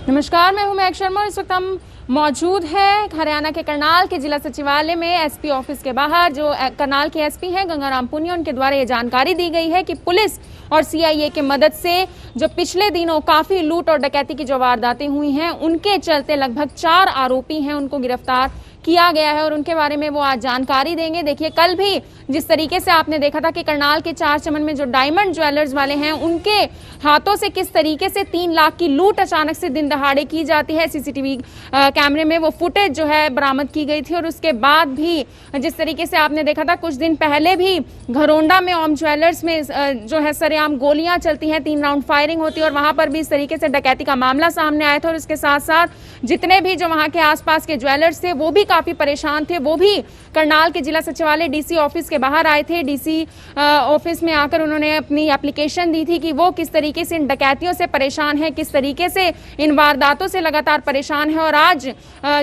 नमस्कार, मैं हूं महक शर्मा और इस वक्त हम मौजूद हैं हरियाणा के करनाल के जिला सचिवालय में एसपी ऑफिस के बाहर। जो करनाल के एसपी हैं गंगाराम पुनिया, उनके द्वारा ये जानकारी दी गई है कि पुलिस और सीआईए की मदद से जो पिछले दिनों काफी लूट और डकैती की जो वारदातें हुई हैं उनके चलते लगभग 4 आरोपी हैं उनको गिरफ्तार किया गया है और उनके बारे में वो आज जानकारी देंगे। देखिए, कल भी जिस तरीके से आपने देखा था कि करनाल के 4 चमन में जो डायमंड ज्वेलर्स वाले हैं उनके हाथों से किस तरीके से 3 लाख की लूट अचानक से दिन दहाड़े की जाती है, सीसीटीवी कैमरे में वो फुटेज जो है बरामद की गई थी। और उसके बाद भी जिस तरीके से आपने देखा था कुछ दिन पहले भी घरोंडा में ओम ज्वेलर्स में जो है सरेआम गोलियां चलती हैं, 3 राउंड फायरिंग होती है और वहां पर भी इस तरीके से डकैती का मामला सामने आया था। और इसके साथ साथ जितने भी जो वहां के आसपास के ज्वेलर्स थे वो भी काफी परेशान थे। वो भी करनाल के जिला सचिवालय डीसी ऑफिस के बाहर आए थे। डीसी ऑफिस में आकर उन्होंने अपनी एप्लीकेशन दी थी कि वो किस तरीके से इन डकैतियों से परेशान है, किस तरीके से इन वारदातों से लगातार परेशान है। और आज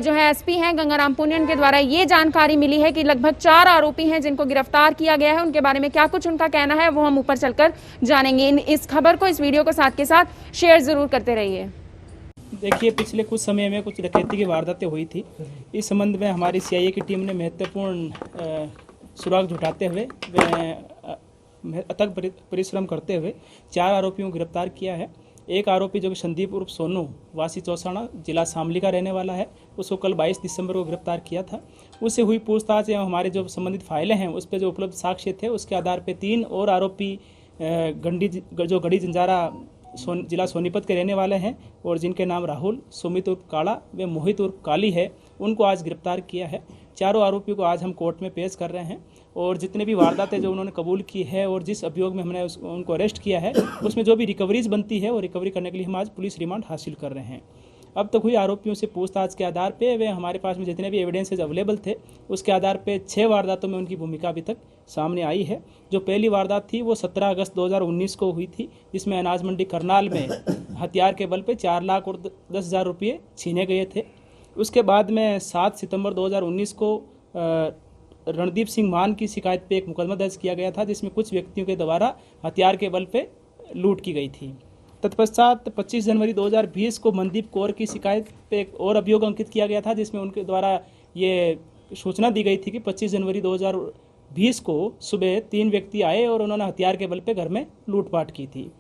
जो है एसपी हैं गंगाराम पुनिया के द्वारा ये जानकारी मिली है कि लगभग 4 आरोपी हैं जिनको गिरफ्तार किया गया है। उनके बारे में क्या कुछ उनका कहना है वो हम ऊपर चलकर जानेंगे। इस खबर को, इस वीडियो को साथ के साथ शेयर जरूर करते रहिए। देखिए, पिछले कुछ समय में कुछ डकैती की वारदातें हुई थी। इस संबंध में हमारी सीआईए की टीम ने महत्वपूर्ण सुराग जुटाते हुए अथक परिश्रम करते हुए 4 आरोपियों को गिरफ्तार किया है। एक आरोपी जो कि संदीप उर्फ सोनू वासी चौसाना जिला शामली का रहने वाला है, उसको कल 22 दिसंबर को गिरफ्तार किया था। उससे हुई पूछताछ एवं हमारे जो संबंधित फाइलें हैं उस पर जो उपलब्ध साक्ष्य थे उसके आधार पर 3 और आरोपी गढ़ी जंजारा जिला सोनीपत के रहने वाले हैं और जिनके नाम राहुल, सुमित उर्फ काला व मोहित उर्फ काली है, उनको आज गिरफ्तार किया है। चारों आरोपियों को आज हम कोर्ट में पेश कर रहे हैं और जितने भी वारदातें जो उन्होंने कबूल की है और जिस अभियोग में हमने उनको अरेस्ट किया है उसमें जो भी रिकवरीज बनती है वो रिकवरी करने के लिए हम आज पुलिस रिमांड हासिल कर रहे हैं। अब तक हुई आरोपियों से पूछताछ के आधार पे वे हमारे पास में जितने भी एविडेंसेज अवेलेबल थे उसके आधार पे 6 वारदातों में उनकी भूमिका अभी तक सामने आई है। जो पहली वारदात थी वो 17 अगस्त 2019 को हुई थी, जिसमें अनाज मंडी करनाल में हथियार के बल पे 4 लाख और 10,000 रुपये छीने गए थे। उसके बाद में 7 सितंबर 2019 को रणदीप सिंह मान की शिकायत पे एक मुकदमा दर्ज किया गया था जिसमें कुछ व्यक्तियों के द्वारा हथियार के बल पे लूट की गई थी। तत्पश्चात 25 जनवरी 2020 को मनदीप कौर की शिकायत पे एक और अभियोग अंकित किया गया था जिसमें उनके द्वारा ये सूचना दी गई थी कि 25 जनवरी 2020 को सुबह 3 व्यक्ति आए और उन्होंने हथियार के बल पे घर में लूटपाट की थी।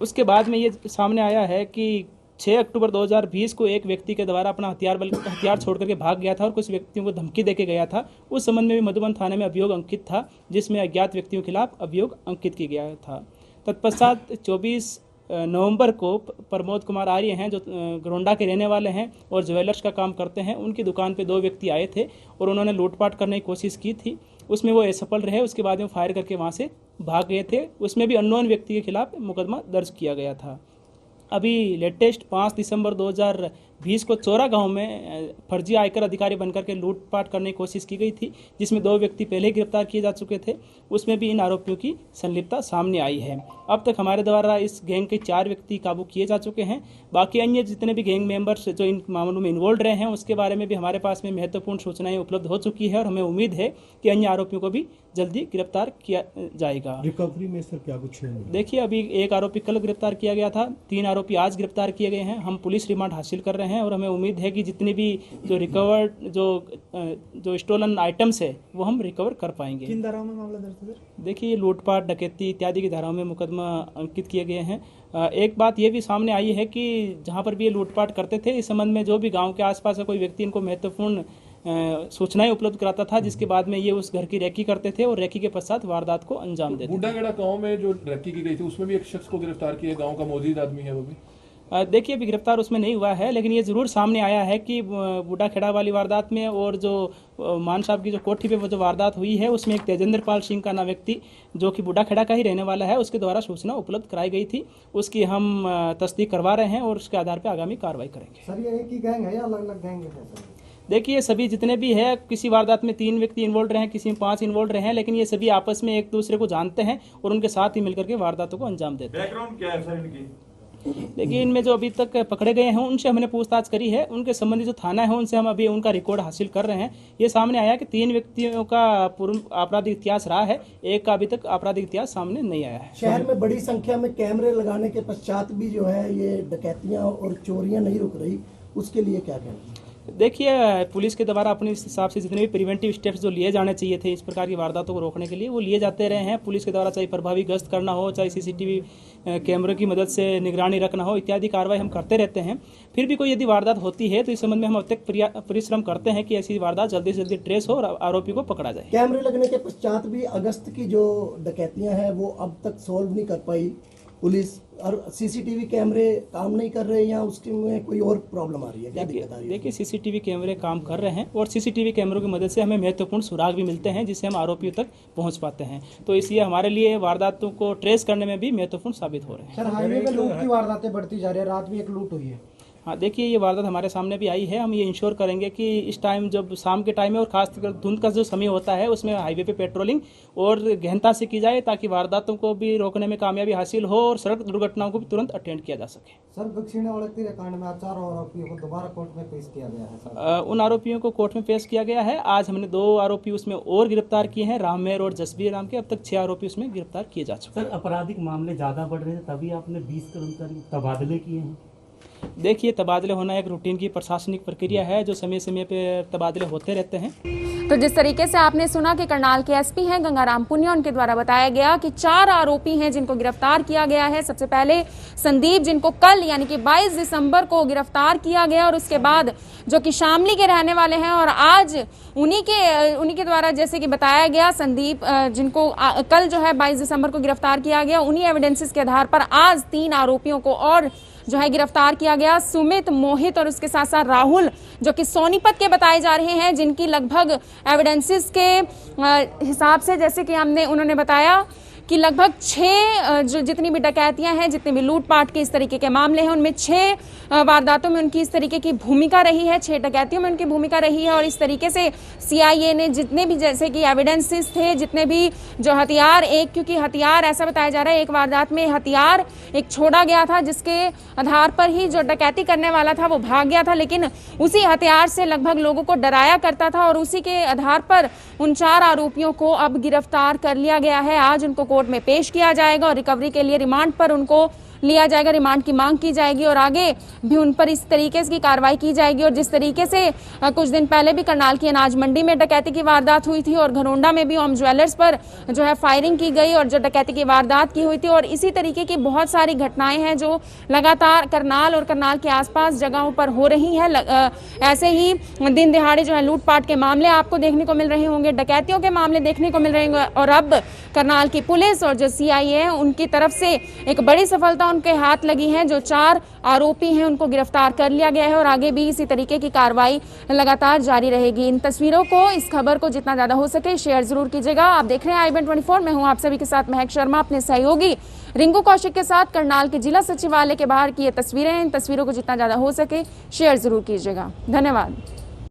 उसके बाद में ये सामने आया है कि 6 अक्टूबर 2020 को एक व्यक्ति के द्वारा अपना हथियार छोड़ करके भाग गया था और कुछ व्यक्तियों को धमकी देके गया था। उस संबंध में भी मधुबन थाने में अभियोग अंकित था जिसमें अज्ञात व्यक्तियों के खिलाफ अभियोग अंकित किया गया था। तत्पश्चात 24 नवंबर को प्रमोद कुमार आर्य हैं जो घरोंडा के रहने वाले हैं और ज्वेलर्स का काम करते हैं, उनकी दुकान पे 2 व्यक्ति आए थे और उन्होंने लूटपाट करने की कोशिश की थी। उसमें वो असफल रहे, उसके बाद में फायर करके वहाँ से भाग गए थे। उसमें भी अननोन व्यक्ति के खिलाफ मुकदमा दर्ज किया गया था। अभी लेटेस्ट 5 दिसंबर 2020 को चौरा गांव में फर्जी आयकर अधिकारी बनकर के लूटपाट करने की कोशिश की गई थी जिसमें 2 व्यक्ति पहले गिरफ्तार किए जा चुके थे। उसमें भी इन आरोपियों की संलिप्तता सामने आई है। अब तक हमारे द्वारा इस गैंग के 4 व्यक्ति काबू किए जा चुके हैं। बाकी अन्य जितने भी गैंग मेंबर्स जो इन मामलों में इन्वॉल्व रहे हैं उसके बारे में भी हमारे पास में महत्वपूर्ण सूचनाएं उपलब्ध हो चुकी है और हमें उम्मीद है कि अन्य आरोपियों को भी जल्दी गिरफ्तार किया जाएगा। रिकवरी में सर क्या कुछ है? देखिए, अभी एक आरोपी कल गिरफ्तार किया गया था, 3 आरोपी आज गिरफ्तार किए गए हैं। हम पुलिस रिमांड हासिल कर रहे हैं और हमें उम्मीद है कि जितनी भी जो रिकवर्ड जो स्टोलन आइटम्स है वो हम रिकवर कर पाएंगे। किन धाराओं में मामला दर्ज है? देखिए, लूटपाट, डकैती इत्यादि की धाराओं में मुकदमा अंकित किए गए हैं। एक बात ये भी सामने आई है कि जहाँ पर भी ये लूटपाट करते थे इस संबंध में जो भी गाँव के आसपास का कोई व्यक्ति इनको महत्वपूर्ण सूचनाएं उपलब्ध कराता था जिसके बाद में ये उस घर की रेकी करते थे और रेकी के पश्चात वारदात को अंजाम देते थे। बूढ़ागढ़ा गांव में जो रेकी की गई थी उसमें भी एक शख्स को गिरफ्तार किया, गांव का मौजूद आदमी है वो भी। देखिए, अभी गिरफ्तार उसमें नहीं हुआ है लेकिन ये जरूर सामने आया है कि बूढ़ा खेड़ा वाली वारदात में और जो मान साहब की जो कोठी पे वो जो वारदात हुई है उसमें एक तेजेंद्र पाल सिंह का नाम व्यक्ति जो कि बूढ़ा खेड़ा का ही रहने वाला है उसके द्वारा सूचना उपलब्ध कराई गई थी। उसकी हम तस्दीक करवा रहे हैं और उसके आधार पर आगामी कार्रवाई करेंगे। सर, ये एक ही गैंग है या अलग अलग गैंग है? देखिए, सभी जितने भी है, किसी वारदात में 3 व्यक्ति इन्वॉल्व रहे हैं, किसी में 5 इन्वॉल्व रहे हैं, लेकिन ये सभी आपस में एक दूसरे को जानते हैं और उनके साथ ही मिलकर के वारदातों को अंजाम देते हैं। बैकग्राउंड क्या है सर इनकी? देखिए, इनमें जो अभी तक पकड़े गए हैं उनसे हमने पूछताछ करी है। उनके संबंधित जो थाना है उनसे हम अभी उनका रिकॉर्ड हासिल कर रहे हैं। ये सामने आया कि 3 व्यक्तियों का पूर्व आपराधिक इतिहास रहा है, एक का अभी तक आपराधिक इतिहास सामने नहीं आया है। शहर में बड़ी संख्या में कैमरे लगाने के पश्चात भी जो है ये डकैतियां और चोरियां नहीं रुक रही, उसके लिए क्या कहना है? देखिए, पुलिस के द्वारा अपने हिसाब से जितने भी प्रिवेंटिव स्टेप्स जो लिए जाने चाहिए थे इस प्रकार की वारदातों को रोकने के लिए, वो लिए जाते रहे हैं। पुलिस के द्वारा चाहे प्रभावी गश्त करना हो, चाहे सीसीटीवी कैमरों की मदद से निगरानी रखना हो, इत्यादि कार्रवाई हम करते रहते हैं। फिर भी कोई यदि वारदात होती है तो इस संबंध में हम अब तक परिश्रम करते हैं कि ऐसी वारदात जल्दी से जल्दी ट्रेस हो और आरोपी को पकड़ा जाए। कैमरे लगने के पश्चात भी अगस्त की जो डकैतियां हैं वो अब तक सॉल्व नहीं कर पाई पुलिस, और सीसीटीवी कैमरे काम नहीं कर रहे या उसके में कोई और प्रॉब्लम आ रही है? क्या दिक्कत आ रही है? देखिए, सीसीटीवी कैमरे काम कर रहे हैं और सीसीटीवी कैमरों की मदद से हमें महत्वपूर्ण सुराग भी मिलते हैं जिससे हम आरोपियों तक पहुंच पाते हैं। तो इसलिए हमारे लिए वारदातों को ट्रेस करने में भी महत्वपूर्ण साबित हो रहे हैं। सर, हाईवे पे लूट की वारदातें बढ़ती जा रही है, रात भी एक लूट हुई है। हाँ, देखिए, ये वारदात हमारे सामने भी आई है। हम ये इंश्योर करेंगे कि इस टाइम जब शाम के टाइम है और खासकर धुंध का जो समय होता है उसमें हाईवे पे पेट्रोलिंग और गहनता से की जाए ताकि वारदातों को भी रोकने में कामयाबी हासिल हो और सड़क दुर्घटनाओं को भी तुरंत अटेंड किया जा सके। सर, दक्षिणा कांड में 4 आरोपियों को दोबारा कोर्ट में पेश किया गया है सर। उन आरोपियों को कोर्ट में पेश किया गया है। आज हमने 2 आरोपी उसमें और गिरफ्तार किए हैं, राममेर और जसबीर नाम के। अब तक 6 आरोपी उसमें गिरफ्तार किए जा चुके हैं। सर, आपराधिक मामले ज़्यादा बढ़ रहे हैं, तभी आपने 20 कर्मचारी तबादले किए हैं। देखिए, तबादले होना एक रूटीन की प्रशासनिक प्रक्रिया है जो समय समय पे तबादले होते रहते हैं। तो जिस तरीके से आपने सुना कि करनाल के एसपी हैं गंगाराम पुनिया, उनके द्वारा बताया गया कि 4 आरोपी हैं जिनको गिरफ्तार किया गया है। सबसे पहले संदीप, जिनको कल यानी कि 22 दिसंबर को गिरफ्तार किया गया, और उसके बाद जो कि शामली के रहने वाले हैं और आज उन्हीं के द्वारा जैसे कि बताया गया संदीप, जिनको कल जो है 22 दिसंबर को गिरफ्तार किया गया, उन्हीं एविडेंसेस के आधार पर आज 3 आरोपियों को और जो है गिरफ्तार किया गया। सुमित, मोहित और उसके साथ साथ राहुल, जो कि सोनीपत के बताए जा रहे हैं, जिनकी लगभग एविडेंसेस के हिसाब से जैसे कि उन्होंने बताया कि लगभग 6 जो जितनी भी डकैतियां हैं, जितने भी लूटपाट के इस तरीके के मामले हैं, उनमें 6 वारदातों में उनकी इस तरीके की भूमिका रही है, 6 डकैतियों में उनकी भूमिका रही है। और इस तरीके से सीआईए ने जितने भी जैसे कि एविडेंसेस थे, जितने भी जो हथियार, क्योंकि हथियार ऐसा बताया जा रहा है एक वारदात में हथियार एक छोड़ा गया था जिसके आधार पर ही जो डकैती करने वाला था वो भाग गया था, लेकिन उसी हथियार से लगभग लोगों को डराया करता था और उसी के आधार पर उन 4 आरोपियों को अब गिरफ्तार कर लिया गया है। आज उनको कोर्ट में पेश किया जाएगा और रिकवरी के लिए रिमांड पर उनको लिया जाएगा, रिमांड की मांग की जाएगी और आगे भी उन पर इस तरीके की कार्रवाई की जाएगी। और जिस तरीके से कुछ दिन पहले भी करनाल की अनाज मंडी में डकैती की वारदात हुई थी और घरोंडा में भी ओम ज्वेलर्स पर जो है फायरिंग की गई और जो डकैती की वारदात की हुई थी, और इसी तरीके की बहुत सारी घटनाएं हैं जो लगातार करनाल और करनाल के आसपास जगहों पर हो रही हैं। ऐसे ही दिन दिहाड़े जो है लूटपाट के मामले आपको देखने को मिल रहे होंगे, डकैतियों के मामले देखने को मिल रहे होंगे, और अब करनाल की पुलिस और जो सीआईए है उनकी तरफ से एक बड़ी सफलता उनके हाथ लगी है। जो 4 आरोपी हैं उनको गिरफ्तार कर लिया गया है और आगे भी इसी तरीके की कार्रवाई लगातार जारी रहेगी। इन तस्वीरों को, इस खबर को जितना ज्यादा हो सके शेयर जरूर कीजिएगा। आप देख रहे हैं i24। मैं हूं आप सभी के साथ महक शर्मा, अपने सहयोगी रिंकू कौशिक के साथ। करनाल के जिला सचिवालय के बाहर की ये तस्वीरें हैं। इन तस्वीरों को जितना ज्यादा हो सके शेयर जरूर कीजिएगा। धन्यवाद।